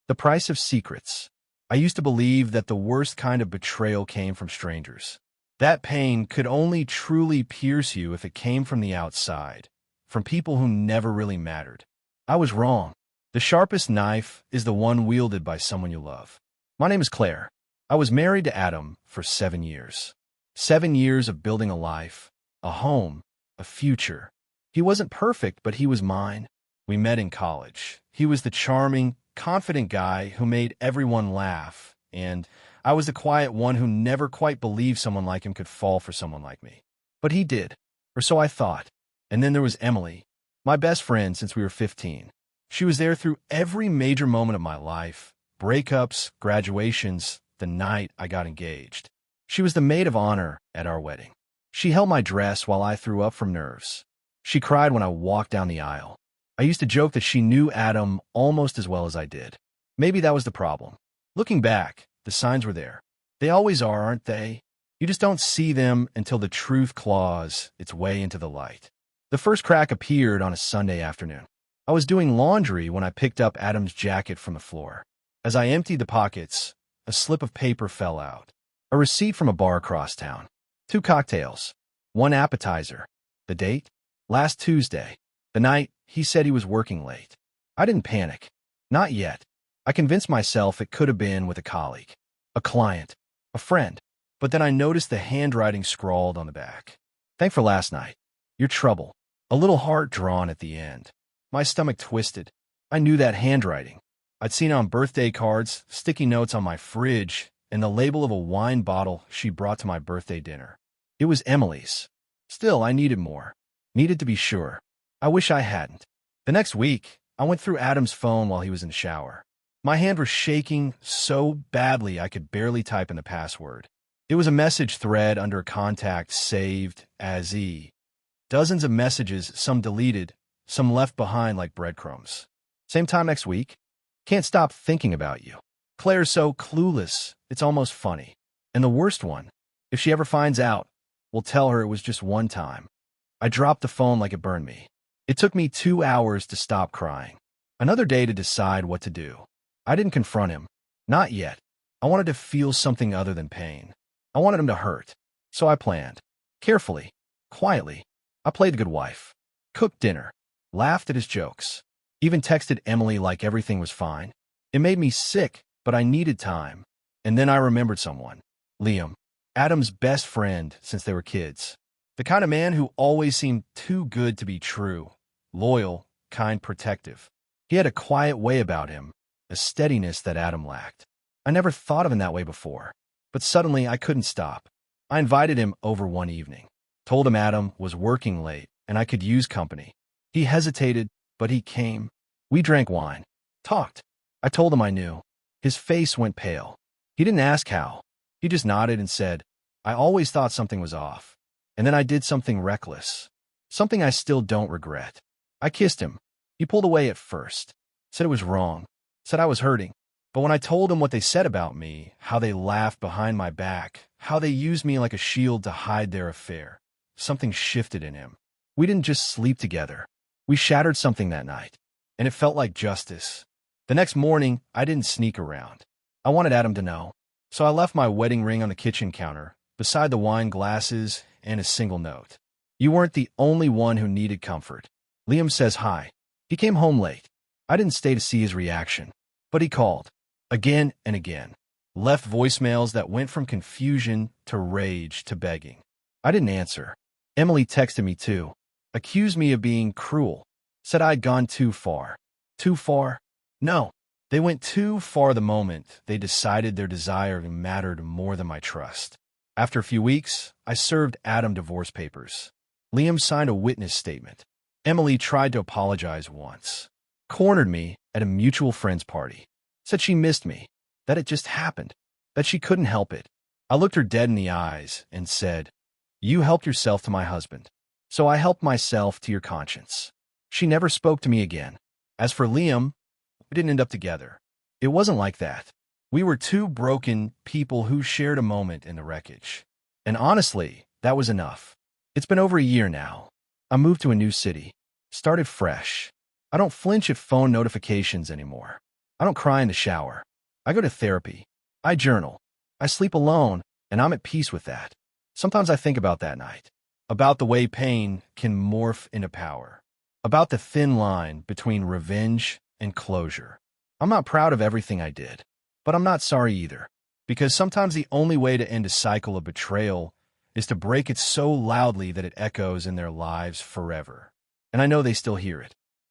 The price of secrets. I used to believe that the worst kind of betrayal came from strangers. That pain could only truly pierce you if it came from the outside, from people who never really mattered. I was wrong. The sharpest knife is the one wielded by someone you love. My name is Claire. I was married to Adam for 7 years. 7 years of building a life, a home, a future. He wasn't perfect, but he was mine. We met in college. He was the charming, confident guy who made everyone laugh, and I was the quiet one who never quite believed someone like him could fall for someone like me. But he did, or so I thought. And then there was Emily, my best friend since we were 15. She was there through every major moment of my life, breakups, graduations, the night I got engaged. She was the maid of honor at our wedding. She held my dress while I threw up from nerves. She cried when I walked down the aisle. I used to joke that she knew Adam almost as well as I did. Maybe that was the problem. Looking back, the signs were there. They always are, aren't they? You just don't see them until the truth claws its way into the light. The first crack appeared on a Sunday afternoon. I was doing laundry when I picked up Adam's jacket from the floor. As I emptied the pockets, a slip of paper fell out. A receipt from a bar across town. 2 cocktails. 1 appetizer. The date? Last Tuesday. The night he said he was working late. I didn't panic. Not yet. I convinced myself it could have been with a colleague, a client, a friend. But then I noticed the handwriting scrawled on the back. Thanks for last night. Your trouble. A little heart drawn at the end. My stomach twisted. I knew that handwriting. I'd seen it on birthday cards, sticky notes on my fridge, and the label of a wine bottle she brought to my birthday dinner. It was Emily's. Still, I needed more. Needed to be sure. I wish I hadn't. The next week, I went through Adam's phone while he was in the shower. My hand was shaking so badly I could barely type in the password. It was a message thread under a contact saved as E. Dozens of messages, some deleted, some left behind like breadcrumbs. Same time next week. Can't stop thinking about you. Claire's so clueless, it's almost funny. And the worst one, if she ever finds out, we'll tell her it was just one time. I dropped the phone like it burned me. It took me 2 hours to stop crying. Another day to decide what to do. I didn't confront him. Not yet. I wanted to feel something other than pain. I wanted him to hurt. So I planned. Carefully. Quietly. I played the good wife. Cooked dinner. Laughed at his jokes. Even texted Emily like everything was fine. It made me sick, but I needed time. And then I remembered someone. Liam. Adam's best friend since they were kids. The kind of man who always seemed too good to be true. Loyal, kind, protective. He had a quiet way about him, a steadiness that Adam lacked. I never thought of him that way before, but suddenly I couldn't stop. I invited him over one evening. Told him Adam was working late and I could use company. He hesitated, but he came. We drank wine. Talked. I told him I knew. His face went pale. He didn't ask how. He just nodded and said, I always thought something was off. And then I did something reckless. Something I still don't regret. I kissed him. He pulled away at first. Said it was wrong. Said I was hurting. But when I told him what they said about me, how they laughed behind my back, how they used me like a shield to hide their affair, something shifted in him. We didn't just sleep together. We shattered something that night. And it felt like justice. The next morning, I didn't sneak around. I wanted Adam to know. So I left my wedding ring on the kitchen counter, beside the wine glasses and a single note. You weren't the only one who needed comfort. Liam says hi. He came home late. I didn't stay to see his reaction, but he called. Again and again. Left voicemails that went from confusion to rage to begging. I didn't answer. Emily texted me too. Accused me of being cruel. Said I'd gone too far. Too far? No. They went too far the moment they decided their desire mattered more than my trust. After a few weeks, I served Adam divorce papers. Liam signed a witness statement. Emily tried to apologize once. Cornered me at a mutual friend's party. Said she missed me. That it just happened. That she couldn't help it. I looked her dead in the eyes and said, You helped yourself to my husband. So I helped myself to your conscience. She never spoke to me again. As for Liam, we didn't end up together. It wasn't like that. We were two broken people who shared a moment in the wreckage. And honestly, that was enough. It's been over a year now. I moved to a new city. Started fresh. I don't flinch at phone notifications anymore. I don't cry in the shower. I go to therapy. I journal. I sleep alone, and I'm at peace with that. Sometimes I think about that night, about the way pain can morph into power, about the thin line between revenge and closure. I'm not proud of everything I did, but I'm not sorry either, because sometimes the only way to end a cycle of betrayal is to break it so loudly that it echoes in their lives forever. And I know they still hear it.